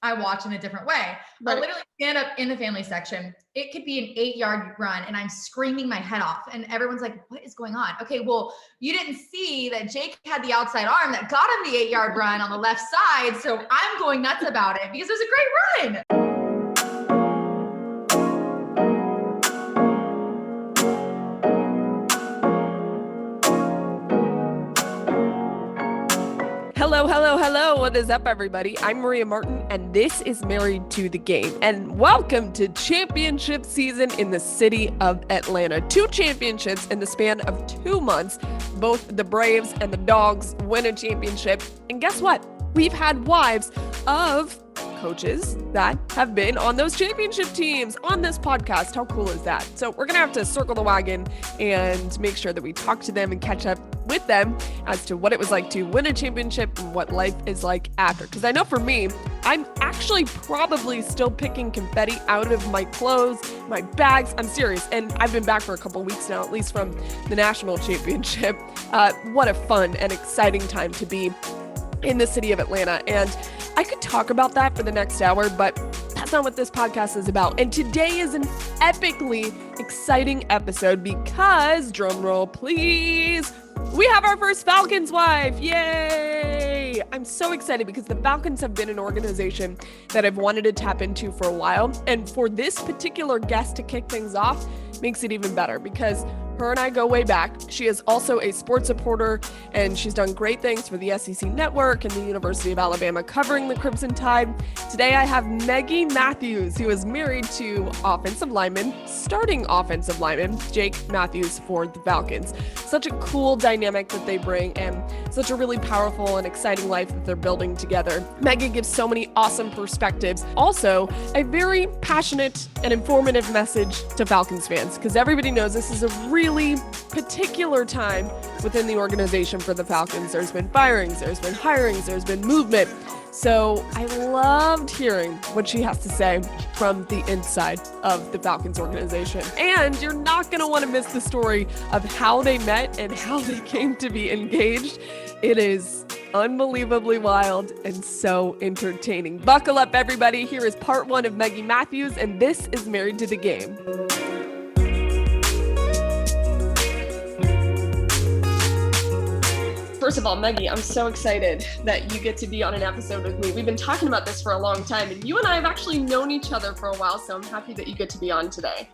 I watch in a different way. I'll literally stand up in the family section. It could be an 8-yard run and I'm screaming my head off. And everyone's like, what is going on? Okay, well, you didn't see that Jake had the outside arm that got him the 8-yard run on the left side. So I'm going nuts about it because it was a great run. Hello, hello, hello. What is up, everybody? I'm Maria Martin, and this is Married to the Game. And welcome to championship season in the city of Atlanta. 2 championships in the span of 2 months. Both the Braves and the Dogs win a championship. And guess what? We've had wives of coaches that have been on those championship teams on this podcast. How cool is that? So we're going to have to circle the wagon and make sure that we talk to them and catch up with them as to what it was like to win a championship and what life is like after. Because I know for me, I'm actually probably still picking confetti out of my clothes, my bags. I'm serious. And I've been back for a couple weeks now, at least from the national championship. What a fun and exciting time to be in the city of Atlanta. And I could talk about that for the next hour, but that's not what this podcast is about. And today is an epically exciting episode because, drum roll please, we have our first Falcons wife. Yay! I'm so excited because the Falcons have been an organization that I've wanted to tap into for a while. And for this particular guest to kick things off makes it even better because her and I go way back. She is also a sports reporter, and she's done great things for the SEC Network and the University of Alabama covering the Crimson Tide. Today I have Meggi Matthews, who is married to starting offensive lineman, Jake Matthews for the Falcons. Such a cool dynamic that they bring and such a really powerful and exciting life that they're building together. Meggi gives so many awesome perspectives. Also, a very passionate and informative message to Falcons fans, because everybody knows this is a really particular time within the organization for the Falcons. There's been firings, there's been hirings, there's been movement. So I loved hearing what she has to say from the inside of the Falcons organization. And you're not going to want to miss the story of how they met and how they came to be engaged. It is unbelievably wild and so entertaining. Buckle up, everybody. Here is part 1 of Meggi Matthews, and this is Married to the Game. First of all, Meggi, I'm so excited that you get to be on an episode with me. We've been talking about this for a long time, and you and I have actually known each other for a while, so I'm happy that you get to be on today.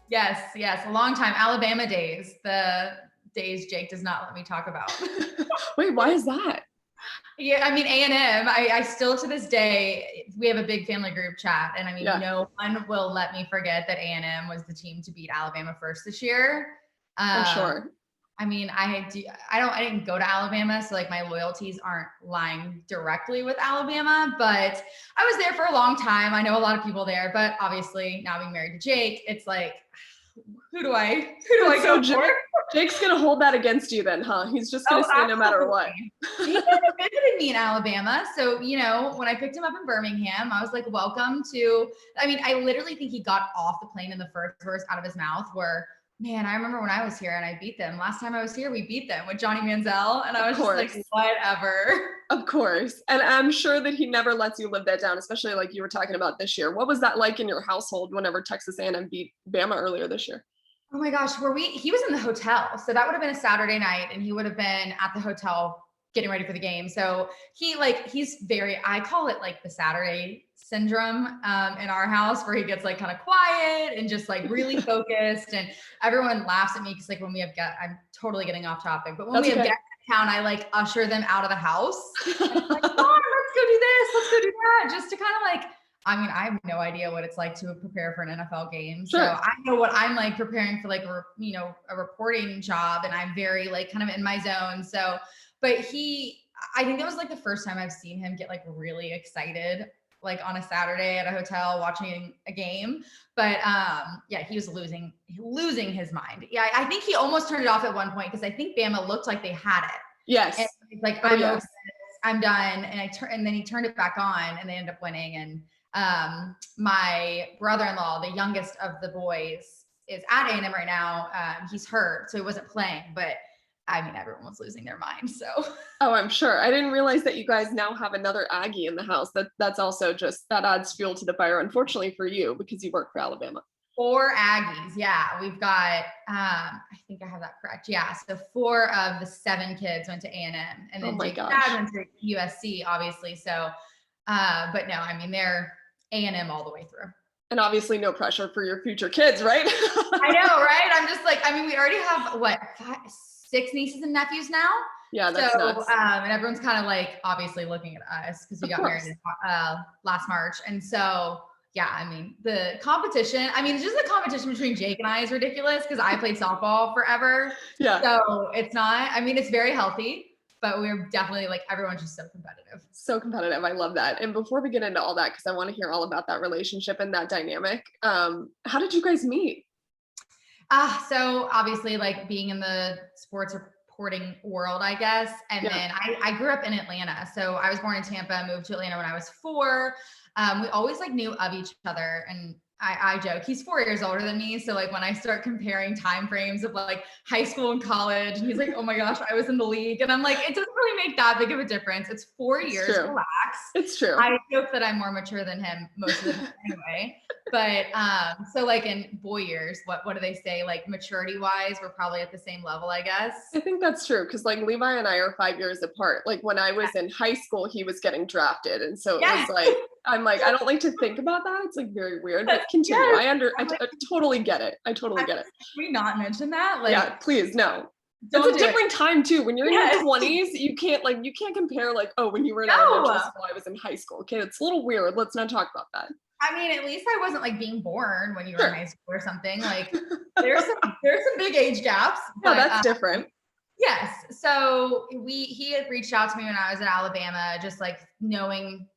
Yes, a long time. Alabama days, the days Jake does not let me talk about. Wait, why is that? Yeah, I mean, A&M, I still to this day, we have a big family group chat, and I mean, No one will let me forget that A&M was the team to beat Alabama first this year. I'm sure. I mean, I didn't go to Alabama, so like my loyalties aren't lying directly with Alabama, but I was there for a long time. I know a lot of people there, but obviously now being married to Jake, it's like, who do I go for? Jake's going to hold that against you then, huh? He's just going to say no matter what. He never visited me in Alabama. So, when I picked him up in Birmingham, I was like, welcome to, I literally think he got off the plane in the first verse out of his mouth where, man, I remember when I was here and I beat them. Last time I was here, we beat them with Johnny Manziel. And I was just like, whatever. Of course. And I'm sure that he never lets you live that down, especially like you were talking about this year. What was that like in your household whenever Texas A&M beat Bama earlier this year? Oh my gosh, he was in the hotel. So that would have been a Saturday night and he would have been at the hotel getting ready for the game. So he's very, I call it like the Saturday syndrome in our house where he gets like kind of quiet and just like really focused, and everyone laughs at me because like when we have I'm totally getting off topic, but when we have guests in town, I like usher them out of the house. And I'm like, come on, let's go do this, let's go do that, just to kind of like, I have no idea what it's like to prepare for an NFL game. Sure. So I know what I'm like preparing for like, a reporting job, and I'm very like kind of in my zone. So, but I think that was like the first time I've seen him get like really excited, like on a Saturday at a hotel watching a game. But he was losing his mind. Yeah, I think he almost turned it off at one point because I think Bama looked like they had it. Yes. And he's like, I'm over this, I'm done. And then he turned it back on and they ended up winning. And my brother-in-law, the youngest of the boys, is at A&M right now. He's hurt, so he wasn't playing, but I mean, everyone was losing their mind. So Oh, I'm sure. I didn't realize that you guys now have another Aggie in the house. That's also just that adds fuel to the fire, unfortunately for you, because you work for Alabama. 4 Aggies. Yeah. We've got, I think I have that correct. Yeah. So 4 of the 7 kids went to A&M, and Oh then my Jake's gosh. dad went to USC, obviously. So, but no, I mean, they're A&M all the way through. And obviously no pressure for your future kids, right? I know, right? I'm just like, I mean, we already have what, 6 nieces and nephews now. Yeah, that's So, nuts. and everyone's kind of like obviously looking at us because we Of got married course. last March. And so, yeah, I mean, the competition, I mean, just the competition between Jake and I is ridiculous because I played softball forever. Yeah. So it's not, I mean, it's very healthy, but we're definitely like, everyone's just so competitive. So competitive. I love that. And before we get into all that, because I want to hear all about that relationship and that dynamic, how did you guys meet? So obviously like being in the sports reporting world, I guess. And then I grew up in Atlanta. So I was born in Tampa, moved to Atlanta when I was 4. We always like knew of each other. And I joke, he's 4 years older than me. So like when I start comparing time frames of like high school and college, and he's like, oh my gosh, I was in the league. And I'm like, it doesn't really make that big of a difference. It's 4 years, true. relax. It's true. I joke that I'm more mature than him most of the time anyway. But so like in boy years, what do they say? Like maturity wise, we're probably at the same level, I guess. I think that's true because like Levi and I are 5 years apart. Like when I was in high school, he was getting drafted, and so it was like I'm like I don't like to think about that. It's like very weird. But continue. Yes. I totally get it. I totally get it. Can we not mention that? Like, Yeah, please no. Don't It's a different time too. When you're in your 20s, you can't compare like, oh, when you were in elementary school, I was in high school. Okay, it's a little weird. Let's not talk about that. I mean, at least I wasn't like being born when you were in high school or something. Like there's some big age gaps. But, that's different. Yes. So he had reached out to me when I was in Alabama, just like knowing,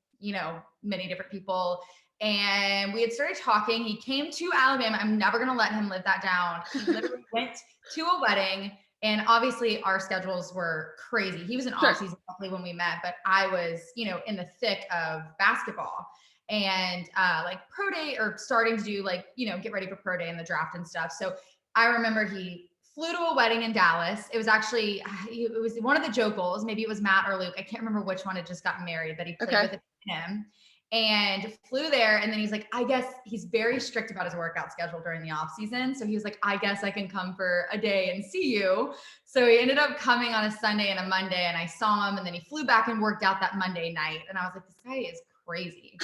many different people. And we had started talking. He came to Alabama. I'm never going to let him live that down. He literally went to a wedding. And obviously our schedules were crazy. He was in off season when we met, but I was, in the thick of basketball and like pro day or starting to do like, get ready for pro day and the draft and stuff. So I remember he flew to a wedding in Dallas. It was actually, it was one of the Jokels. Maybe it was Matt or Luke. I can't remember which one had just gotten married that he played with him. And flew there. And then he's like, I guess he's very strict about his workout schedule during the off season. So he was like, I guess I can come for a day and see you. So he ended up coming on a Sunday and a Monday, and I saw him, and then he flew back and worked out that Monday night. And I was like, this guy is crazy.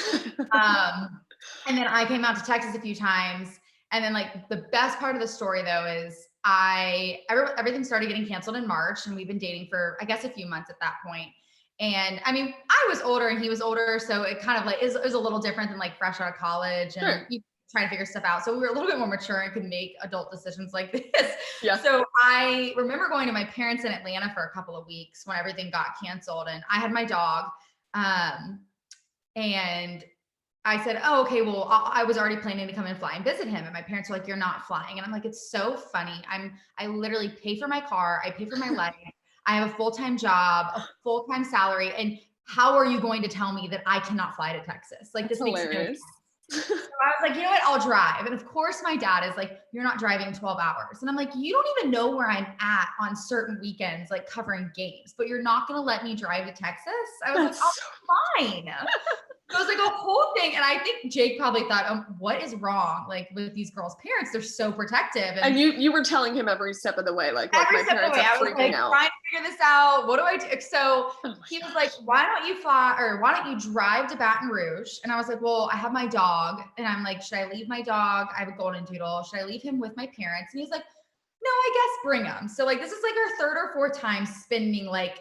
And then I came out to Texas a few times. And then like the best part of the story though, is everything started getting canceled in March, and we've been dating for, I guess, a few months at that point. And I mean, I was older and he was older. So it kind of like is a little different than like fresh out of college and you trying to figure stuff out. So we were a little bit more mature and could make adult decisions like this. Yeah. So I remember going to my parents in Atlanta for a couple of weeks when everything got canceled, and I had my dog. And I said, oh, okay, well, I was already planning to come and fly and visit him. And my parents were like, you're not flying. And I'm like, it's so funny. I literally pay for my car. I pay for my life. I have a full-time job, a full-time salary. And how are you going to tell me that I cannot fly to Texas? Like, this makes no sense. So I was like, you know what? I'll drive. And of course my dad is like, you're not driving 12 hours. And I'm like, you don't even know where I'm at on certain weekends, like covering games, but you're not going to let me drive to Texas. I was like, oh, fine. So it was like a whole thing. And I think Jake probably thought, oh, what is wrong? Like with these girls' parents, they're so protective. And you were telling him every step of the way, like, look, my parents are freaking out. Trying to figure this out. What do I do? So he was like, why don't you fly, or why don't you drive to Baton Rouge? And I was like, well, I have my dog. And I'm like, should I leave my dog? I have a golden doodle. Should I leave him with my parents? And he's like, no, I guess bring him. So like, this is like our 3rd or 4th time spending like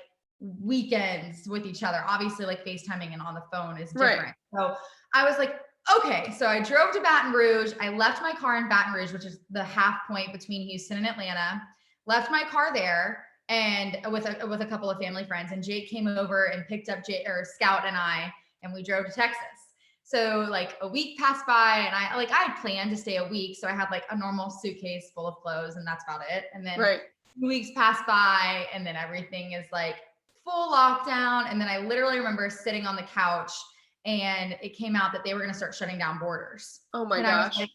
weekends with each other. Obviously like FaceTiming and on the phone is different. Right. So I was like, okay. So I drove to Baton Rouge. I left my car in Baton Rouge, which is the half point between Houston and Atlanta, left my car there and with a couple of family friends, and Jake came over and picked up Scout and I, and we drove to Texas. So like a week passed by, and I had planned to stay a week. So I had like a normal suitcase full of clothes, and that's about it. And then 2 weeks passed by, and then everything is like full lockdown. And then I literally remember sitting on the couch, and it came out that they were going to start shutting down borders. Oh my gosh. I was like,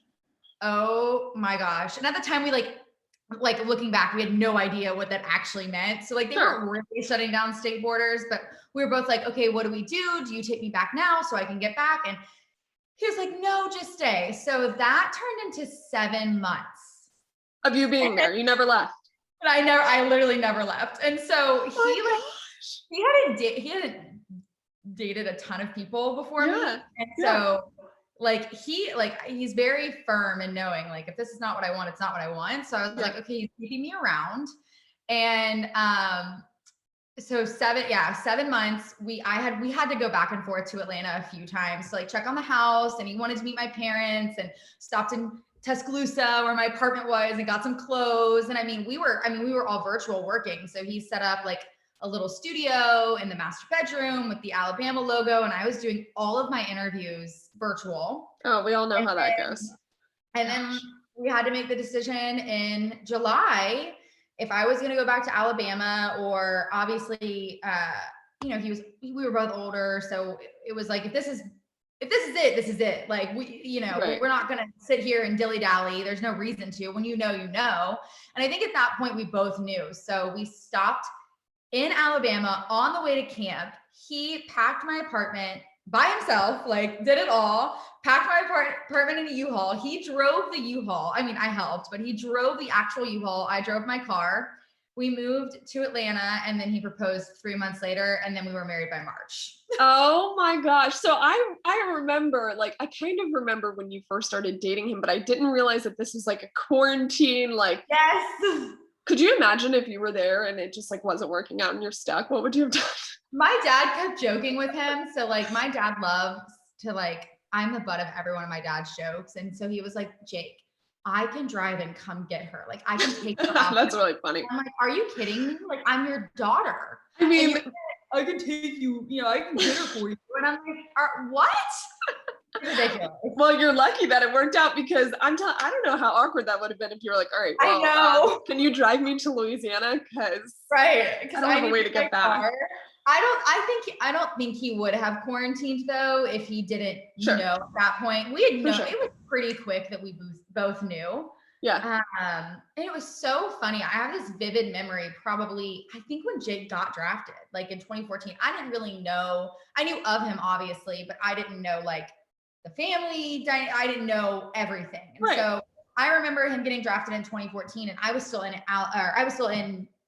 oh my gosh. And at the time we like looking back, we had no idea what that actually meant. So like they weren't really shutting down state borders, but we were both like, okay, what do we do? Do you take me back now so I can get back? And he was like, no, just stay. So that turned into 7 months of you being there. You never left. And I literally never left. And so he hadn't dated a ton of people before me. And so he's very firm in knowing like, if this is not what I want, it's not what I want. So I was like, okay, he's keeping me around. And, so 7 months, we had to go back and forth to Atlanta a few times to like check on the house, and he wanted to meet my parents and stopped in Tuscaloosa where my apartment was and got some clothes. And we were all virtual working. So he set up like a little studio in the master bedroom with the Alabama logo. And I was doing all of my interviews virtual. Oh, we all know how that goes. And then we had to make the decision in July if I was going to go back to Alabama, or obviously, we were both older. So it was like, if this is it, this is it. Like we're not going to sit here and dilly dally. There's no reason to. When you know. And I think at that point we both knew. So we stopped in Alabama on the way to camp. He packed my apartment by himself, like did it all, packed my apartment in a U-Haul. He drove the U-Haul. I helped, but he drove the actual U-Haul. I drove my car. We moved to Atlanta, and then he proposed 3 months later, and then we were married by March. Oh my gosh. So I remember, like, I kind of remember when you first started dating him, but I didn't realize that this was like a quarantine, like. Yes. Could you imagine if you were there and it just like wasn't working out and you're stuck? What would you have done? My dad kept joking with him. So like my dad loves to like, I'm the butt of every one of my dad's jokes. And so he was like, Jake, I can drive and come get her. Like I can take her off. That's really funny. I'm like, are you kidding me? Like I'm your daughter. I mean, I can take you, I can get her for you. And I'm like, what? Ridiculous. Well, you're lucky that it worked out, because I don't know how awkward that would have been if you were like, all right, well, I know. Can you drive me to Louisiana? Because I don't have a way to get back. I don't think he would have quarantined though if he didn't know at that point. We had known it was pretty quick that we both knew. Yeah. And it was so funny. I have this vivid memory, probably, I think when Jake got drafted, like in 2014, I didn't really know. I knew of him obviously, but I didn't know like the family. I didn't know everything. And so I remember him getting drafted in 2014, and I was still in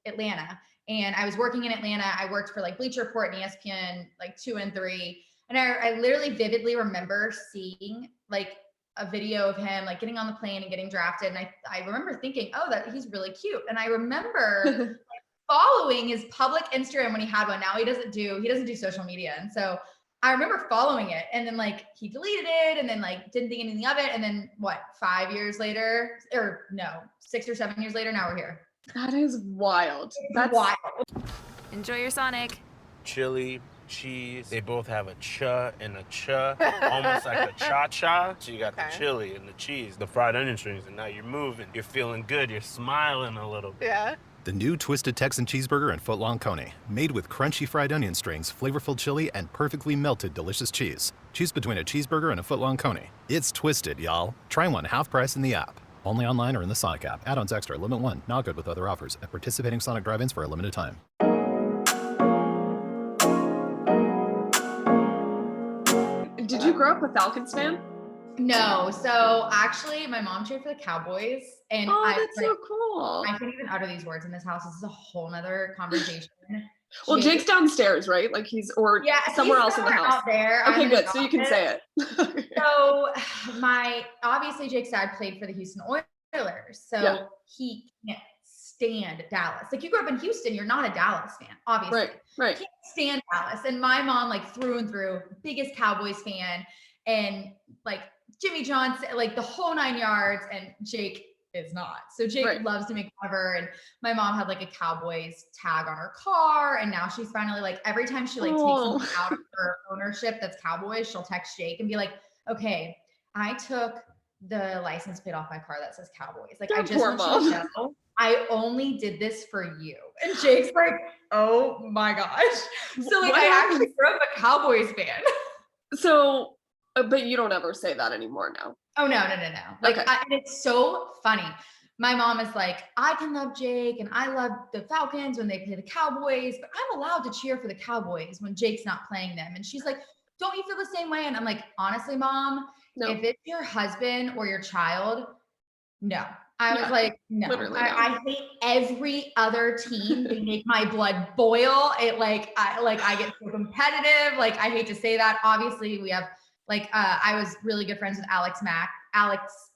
Atlanta, and I was working in Atlanta. I worked for like Bleacher Report and ESPN, like 2 and 3. And I literally vividly remember seeing like a video of him like getting on the plane and getting drafted. And I remember thinking, oh, that he's really cute. And I remember like, following his public Instagram when he had one. Now he doesn't do social media. And so I remember following it, and then like he deleted it, and then like didn't think anything of it. And then 5 years later, or no, 6 or 7 years later, now we're here. That is wild. That's wild. Enjoy your Sonic. Chili, cheese. They both have a cha and a cha, almost like a cha-cha. So you got the chili and the cheese, the fried onion strings, and now you're moving. You're feeling good. You're smiling a little bit. Yeah. The new Twisted Texan Cheeseburger and Footlong Coney. Made with crunchy fried onion strings, flavorful chili, and perfectly melted delicious cheese. Choose between a cheeseburger and a Footlong Coney. It's twisted, y'all. Try one half price in the app. Only online or in the Sonic app. Add-ons extra. Limit 1. Not good with other offers. At participating Sonic drive-ins for a limited time. Did you grow up a Falcons fan? No. So actually, my mom cheered for the Cowboys. And that's so cool. I can't even utter these words in this house. This is a whole nother conversation. Well, Jake's downstairs, right? Like somewhere else in the house. Out there. Okay, good. So you can say it. So obviously Jake's dad played for the Houston Oilers. So he can't stand Dallas. Like you grew up in Houston, you're not a Dallas fan, obviously. Right. Can't stand Dallas. And my mom, like through and through, biggest Cowboys fan, and like Jimmy Johnson, like the whole 9 yards, and Jake is not. So Jake loves to make fun of her, and my mom had like a Cowboys tag on her car, and now she's finally like, every time she like takes something out of her ownership that's Cowboys, she'll text Jake and be like, okay, I took the license plate off my car that says Cowboys. Like I just want you to know, I only did this for you. And Jake's like, oh my gosh. So like I actually grew up a Cowboys fan. So, but you don't ever say that anymore now. Oh, no. Like, and it's so funny. my mom is like, I can love Jake and I love the Falcons when they play the Cowboys, but I'm allowed to cheer for the Cowboys when Jake's not playing them. And she's like, don't you feel the same way? And I'm like, honestly, Mom, No. if it's your husband or your child, no. I was like, no. Literally no. I hate every other team. They make my blood boil. I get so competitive. Like, I hate to say that. Obviously, we have I was really good friends with Alex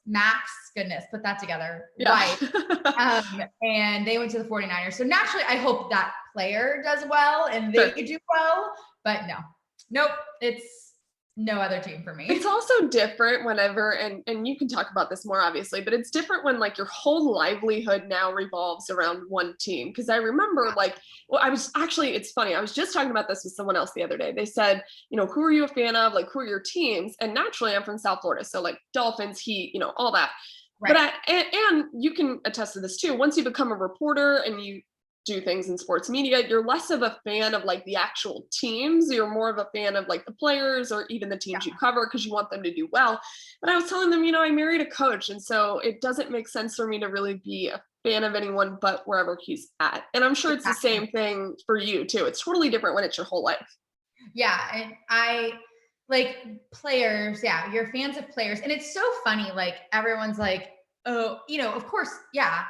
Max, goodness, put that together. Yeah. Right. And they went to the 49ers. So naturally, I hope that player does well and they do well, but nope, it's no other team for me. It's also different whenever, and you can talk about this more obviously, but it's different when like your whole livelihood now revolves around one team. Cause I remember it's funny. I was just talking about this with someone else the other day. They said, who are you a fan of? Like, who are your teams? And naturally I'm from South Florida. So like Dolphins, Heat, all that. Right. But and you can attest to this too. Once you become a reporter and you do things in sports media, you're less of a fan of like the actual teams. You're more of a fan of like the players or even the teams you cover because you want them to do well. But I was telling them, I married a coach. And so it doesn't make sense for me to really be a fan of anyone but wherever he's at. And I'm sure it's the same thing for you too. It's totally different when it's your whole life. Yeah. And I like players. Yeah. You're fans of players. And it's so funny. Like everyone's like, oh, of course. Yeah.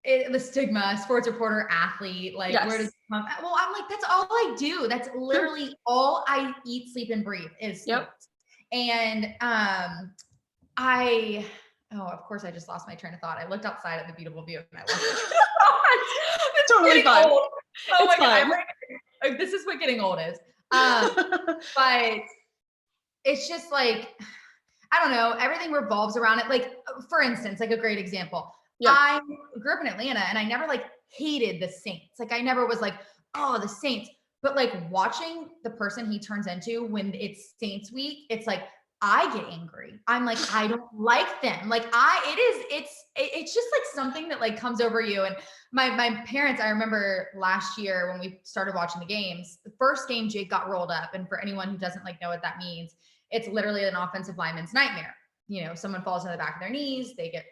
The stigma, sports reporter, athlete, like where does it come? Well, I'm like, that's all I do. That's literally all I eat, sleep, and breathe is sports. And of course I just lost my train of thought. I looked outside at the beautiful view and I lost it. It's totally fine. Old. Oh it's my fine. God. This is what getting old is. But it's just like, I don't know, everything revolves around it. Like, for instance, like a great example. Yeah. I grew up in Atlanta and I never like hated the Saints. Like I never was like, oh, the Saints. But like watching the person he turns into when it's Saints week, it's like, I get angry. I'm like, I don't like them. Like it's just like something that like comes over you. And my parents, I remember last year when we started watching the games, the first game Jake got rolled up. And for anyone who doesn't like know what that means, it's literally an offensive lineman's nightmare. Someone falls on the back of their knees, they get,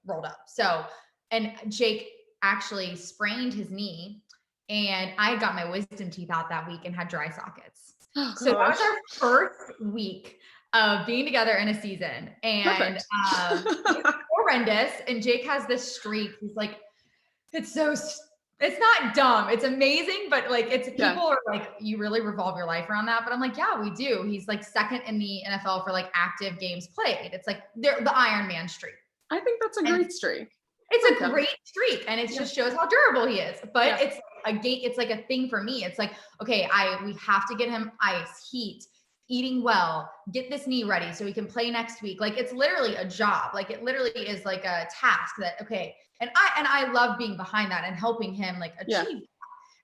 rolled up. So, and Jake actually sprained his knee and I got my wisdom teeth out that week and had dry sockets. Oh, so that was our first week of being together in a season and it was horrendous. And Jake has this streak. He's like, it's not dumb. It's amazing. But like, people are like, you really revolve your life around that. But I'm like, yeah, we do. He's like second in the NFL for like active games played. It's like the Iron Man streak. I think that's a great streak. It's a great streak. And it just shows how durable he is. But it's it's like a thing for me. It's like, okay, we have to get him ice, heat, eating well, get this knee ready so he can play next week. Like it's literally a job. Like it literally is like a task that, okay. And I love being behind that and helping him like achieve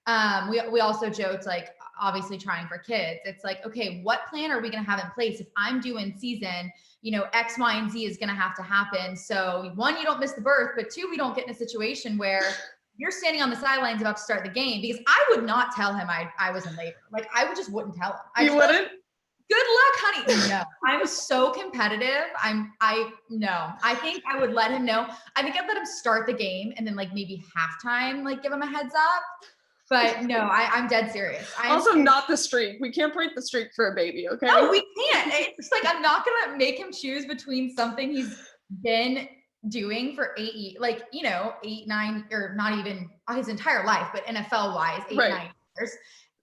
that. We also joked, like obviously trying for kids. It's like, okay, what plan are we going to have in place? If I'm due in season, X, Y, and Z is going to have to happen. So 1, you don't miss the birth, but 2, we don't get in a situation where you're standing on the sidelines about to start the game, because I would not tell him I was in labor. Like I just wouldn't tell him. You wouldn't? Good luck, honey. No, I'm so competitive. I think I would let him know. I think I'd let him start the game and then like maybe halftime, like give him a heads up. But no, I'm dead serious. Not the streak. We can't break the streak for a baby. Okay. No, we can't. It's like, I'm not going to make him choose between something he's been doing for 8, 9, or not even his entire life, but NFL wise, 8, 9 years.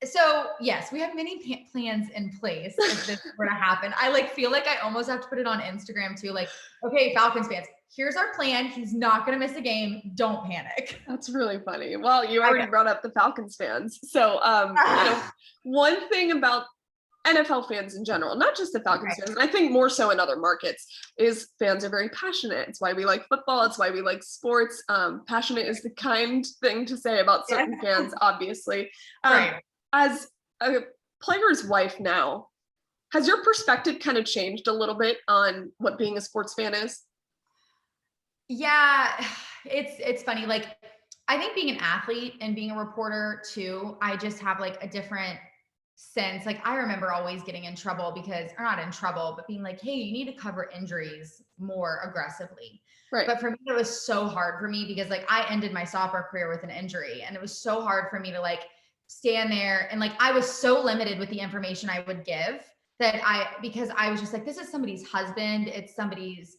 So yes, we have many plans in place if this were to happen. I like feel like I almost have to put it on Instagram too. Like, okay, Falcons fans, here's our plan. He's not going to miss a game. Don't panic. That's really funny. Well, you already brought up the Falcons fans. So, one thing about NFL fans in general, not just the Falcons fans, and I think more so in other markets, is fans are very passionate. It's why we like football. It's why we like sports. Passionate is the kind thing to say about certain fans, obviously. As a player's wife now, has your perspective kind of changed a little bit on what being a sports fan is? Yeah, it's funny. Like, I think being an athlete and being a reporter too, I just have like a different since, like, I remember always getting in trouble because, or not in trouble, but being like, hey, you need to cover injuries more aggressively. Right. But for me, it was so hard for me because like I ended my soccer career with an injury, and it was so hard for me to like stand there and like I was so limited with the information I would give because I was just like, this is somebody's husband, it's somebody's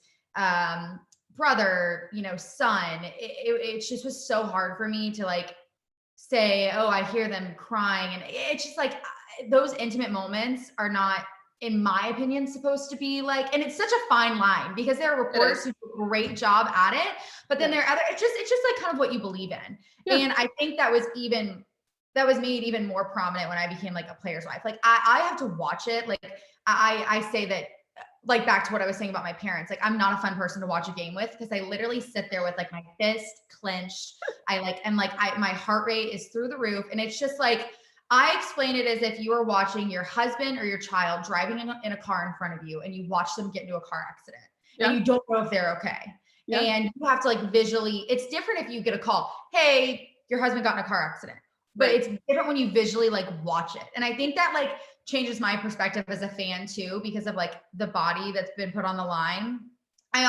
brother, son. It just was so hard for me to like say, oh, I hear them crying. And it's just like those intimate moments are not, in my opinion, supposed to be like, and it's such a fine line because there are reporters who do a great job at it, but then there are other, it's just like kind of what you believe in. Yeah. And I think that was made even more prominent when I became like a player's wife. Like I have to watch it. Like I say that, like back to what I was saying about my parents, like I'm not a fun person to watch a game with because I literally sit there with like my fist clenched. My heart rate is through the roof. And it's just like, I explain it as if you were watching your husband or your child driving in a car in front of you and you watch them get into a car accident and you don't know if they're okay. Yeah. And you have to like visually, it's different if you get a call, hey, your husband got in a car accident, but it's different when you visually like watch it. And I think that like changes my perspective as a fan too, because of like the body that's been put on the line. I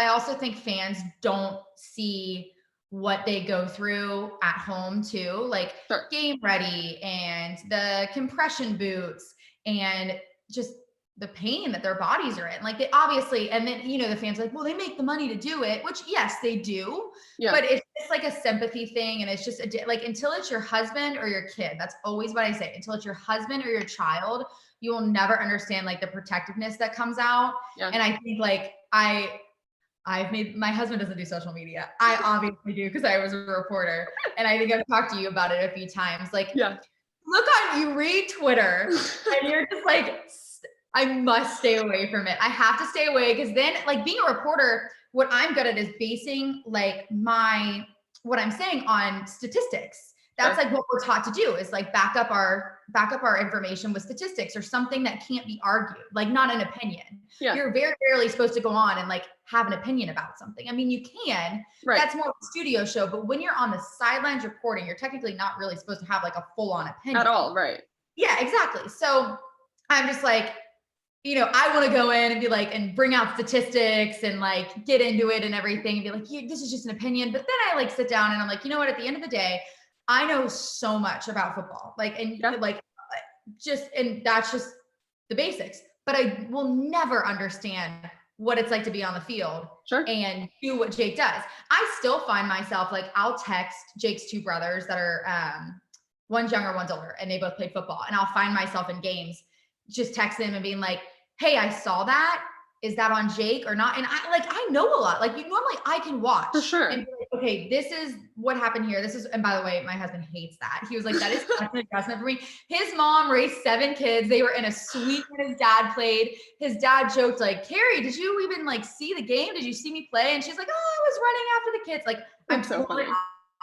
also think fans don't see what they go through at home too, like game ready and the compression boots and just the pain that their bodies are in. Like they obviously, and then, the fans are like, well, they make the money to do it, which yes, they do, but it's just like a sympathy thing. And it's just like, until it's your husband or your kid, that's always what I say. Until it's your husband or your child, you will never understand like the protectiveness that comes out. Yeah. And I think like my husband doesn't do social media. I obviously do because I was a reporter. And I think I've talked to you about it a few times. Like, you read Twitter and you're just like, I must stay away from it. I have to stay away because then like being a reporter, what I'm good at is basing like what I'm saying on statistics. That's like what we're taught to do is like back up our information with statistics or something that can't be argued, like not an opinion. Yeah. You're very rarely supposed to go on and like have an opinion about something. I mean, you can, that's more of a studio show, but when you're on the sidelines reporting, you're technically not really supposed to have like a full on opinion. At all, right. Yeah, exactly. So I'm just like, I want to go in and be like, and bring out statistics and like get into it and everything and be like, this is just an opinion. But then I like sit down and I'm like, what, at the end of the day, I know so much about football, like, and like and that's just the basics, but I will never understand what it's like to be on the field and do what Jake does. I still find myself like, I'll text Jake's two brothers that are, one's younger, one's older, and they both played football. And I'll find myself in games, just text them and being like, hey, I saw that. Is that on Jake or not? And I know a lot. Like normally I can watch for sure. And be like, okay, this is what happened here. And by the way, my husband hates that. He was like, that is such an adjustment for me. His mom raised 7 kids. They were in a suite when his dad played. His dad joked like, Carrie, did you even like see the game? Did you see me play? And she's like, oh, I was running after the kids. Like I'm so totally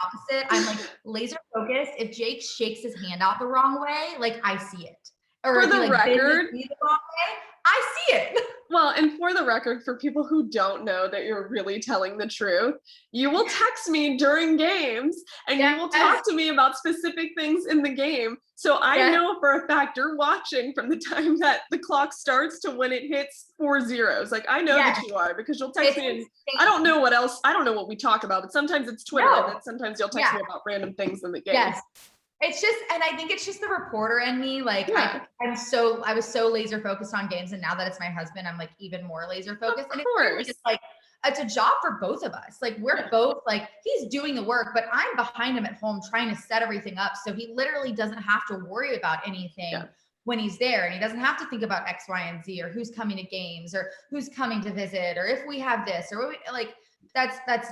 opposite. I'm like laser focused. If Jake shakes his hand out the wrong way, like I see it. Or for the record, the wrong way, I see it. Well, and for the record, for people who don't know that you're really telling the truth, you will text me during games and you will talk to me about specific things in the game. So I know for a fact you're watching from the time that the clock starts to when it hits 4 zeros. Like I know that you are because you'll text me and I don't know what else. I don't know what we talk about, but sometimes it's Twitter and then sometimes you'll text me about random things in the game. Yes. It's just, and I think it's just the reporter in me. Like I was so laser focused on games, and now that it's my husband, I'm like even more laser focused. And it's just like, it's a job for both of us. Like we're both like, he's doing the work, but I'm behind him at home trying to set everything up. So he literally doesn't have to worry about anything when he's there. And he doesn't have to think about X, Y, and Z or who's coming to games or who's coming to visit or if we have this or like, that's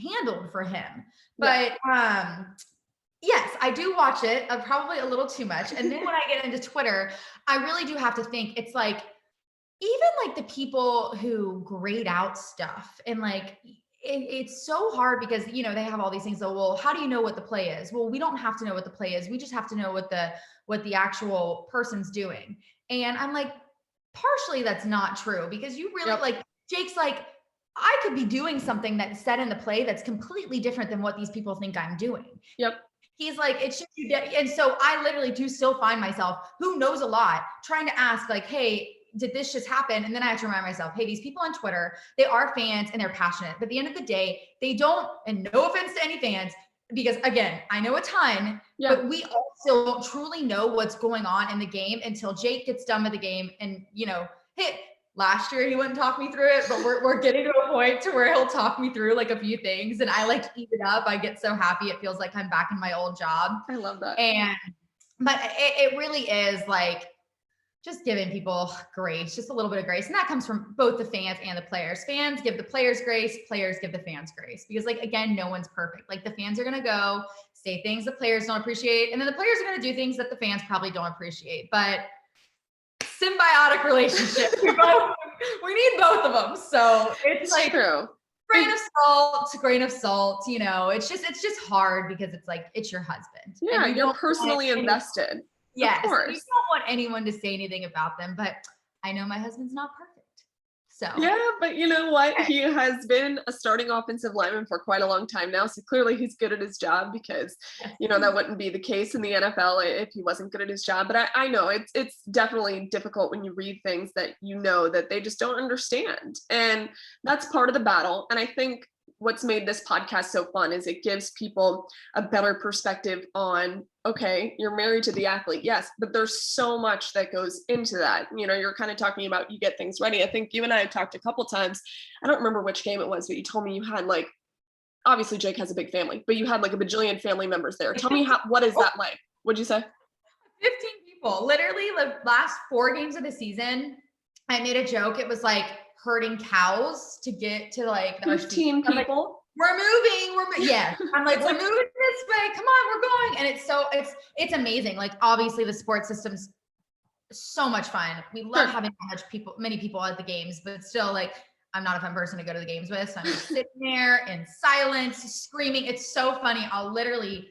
handled for him. But, yes, I do watch it, probably a little too much. And then when I get into Twitter, I really do have to think it's like, even like the people who grade out stuff and like, it's so hard because, they have all these things. So, well, how do you know what the play is? Well, we don't have to know what the play is. We just have to know what the actual person's doing. And I'm like, partially that's not true because you really like, Jake's like, I could be doing something that's said in the play that's completely different than what these people think I'm doing. Yep. He's like, it's just you get, and so I literally do still find myself, who knows a lot, trying to ask like, hey, did this just happen? And then I have to remind myself, hey, these people on Twitter, they are fans and they're passionate. But at the end of the day, they don't, and no offense to any fans, because again, I know a ton, but we also don't truly know what's going on in the game until Jake gets done with the game. And, hey, last year he wouldn't talk me through it, but we're getting to a point to where he'll talk me through like a few things, and I like eat it up. I get so happy. It feels like I'm back in my old job. I love that. But it really is like just giving people grace, just a little bit of grace. And that comes from both the fans and the players. Fans give the players grace, players give the fans grace. Because like, again, no one's perfect. Like the fans are going to go say things the players don't appreciate. And then the players are going to do things that the fans probably don't appreciate. But symbiotic relationship. We need both of them. So it's like true. Grain of salt, it's just hard because it's like, it's your husband. Yeah, you're personally invested. Yes, you don't want anyone to say anything about them, but I know my husband's not perfect. So yeah, but you know what? He has been a starting offensive lineman for quite a long time now. So clearly he's good at his job, because that wouldn't be the case in the NFL if he wasn't good at his job. But I know it's definitely difficult when you read things that that they just don't understand. And that's part of the battle. And I think what's made this podcast so fun is it gives people a better perspective on, okay, you're married to the athlete. Yes, but there's so much that goes into that. You're kind of talking about, you get things ready. I think you and I have talked a couple times. I don't remember which game it was, but you told me you had like, obviously Jake has a big family, but you had like a bajillion family members there. Tell me what is that like? What'd you say? 15 people, literally the last 4 games of the season. I made a joke. It was like herding cows to get to like 15 people. We're moving. Yeah. I'm like, we're moving this way. Come on, we're going. And it's amazing. Like obviously the sports system's so much fun. We love having many people at the games, but still like, I'm not a fun person to go to the games with. So I'm just sitting there in silence, screaming. It's so funny. I'll literally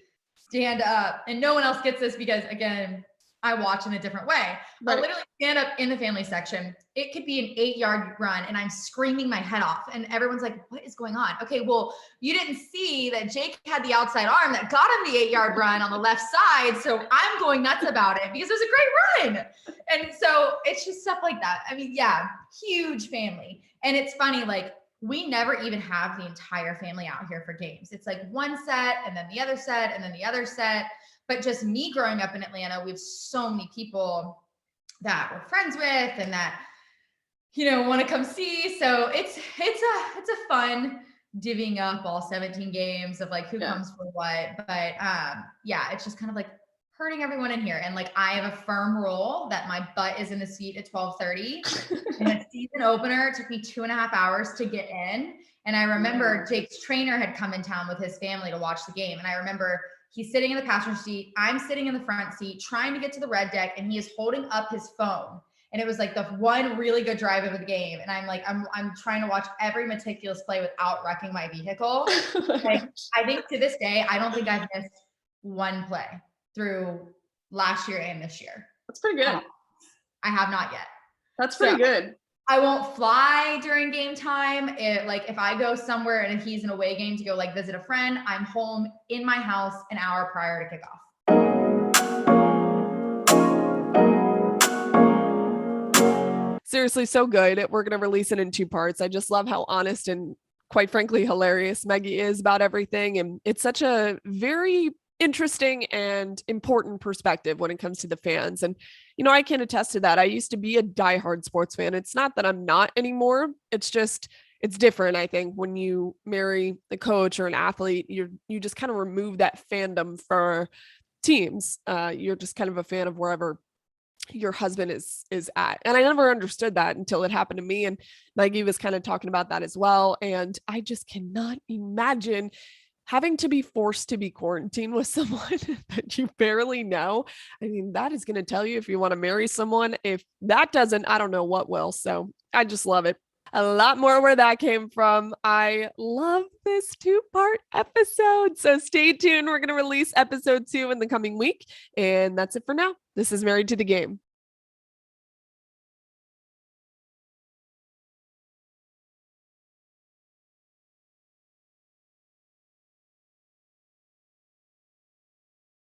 stand up, and no one else gets this because again, I watch in a different way. I'll literally stand up in the family section. It could be an 8-yard run and I'm screaming my head off. And everyone's like, what is going on? Okay, well, you didn't see that Jake had the outside arm that got him the 8-yard run on the left side. So I'm going nuts about it because it was a great run. And so it's just stuff like that. I mean, yeah, huge family. And it's funny, like we never even have the entire family out here for games. It's like one set and then the other set and then the other set. But just me growing up in Atlanta, we have so many people that we're friends with and that, want to come see. So it's a fun divvying up all 17 games of like who comes for what. But it's just kind of like herding everyone in here. And like, I have a firm rule that my butt is in the seat at 12:30. And a season opener, it took me 2.5 hours to get in. And I remember Jake's trainer had come in town with his family to watch the game. And I remember he's sitting in the passenger seat. I'm sitting in the front seat trying to get to the red deck, and he is holding up his phone. And it was like the one really good drive of the game. And I'm like, I'm trying to watch every meticulous play without wrecking my vehicle. Like, I think to this day, I don't think I've missed one play through last year and this year. That's pretty good. I have not yet. That's pretty good. I won't fly during game time. If I go somewhere and he's an away game to go like visit a friend, I'm home in my house an hour prior to kickoff. Seriously, so good. We're going to release it in 2 parts. I just love how honest and quite frankly hilarious Meggi is about everything. And it's such a very interesting and important perspective when it comes to the fans. And, I can attest to that. I used to be a diehard sports fan. It's not that I'm not anymore. It's just, it's different. I think when you marry a coach or an athlete, you just kind of remove that fandom for teams. You're just kind of a fan of wherever your husband is at. And I never understood that until it happened to me. And Meggi was kind of talking about that as well. And I just cannot imagine having to be forced to be quarantined with someone that you barely know. I mean, that is going to tell you if you want to marry someone. If that doesn't, I don't know what will. So I just love it. A lot more where that came from. I love this 2-part episode. So stay tuned. We're going to release episode 2 in the coming week. And that's it for now. This is Married to the Game.